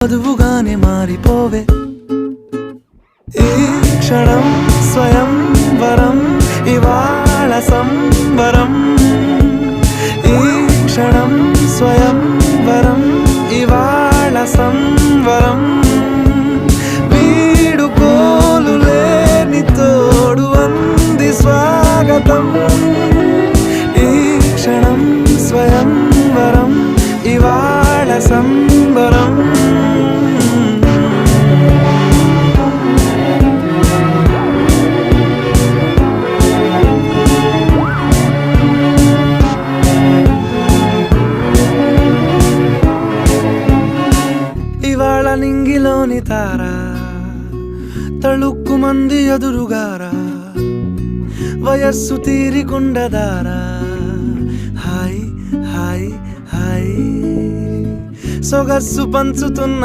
వధువుగానే మారిపోవే ఈ క్షణం స్వయం వరం ఇవాళ సంబరం ఈ క్షణం స్వయం వరం ఇవాళ సంవరం వీడుకోలు లేని తోడు అంది స్వాగతం ఈ క్షణం స్వయం వరం ఇవాళ సంబరం ఇవాళ నింగిలోని తారా తళుక్కు మంది ఎదురుగారా వయస్సు తీరికుండదారా హాయ్ హాయ్ హాయ్ సొగస్సు పంచుతున్న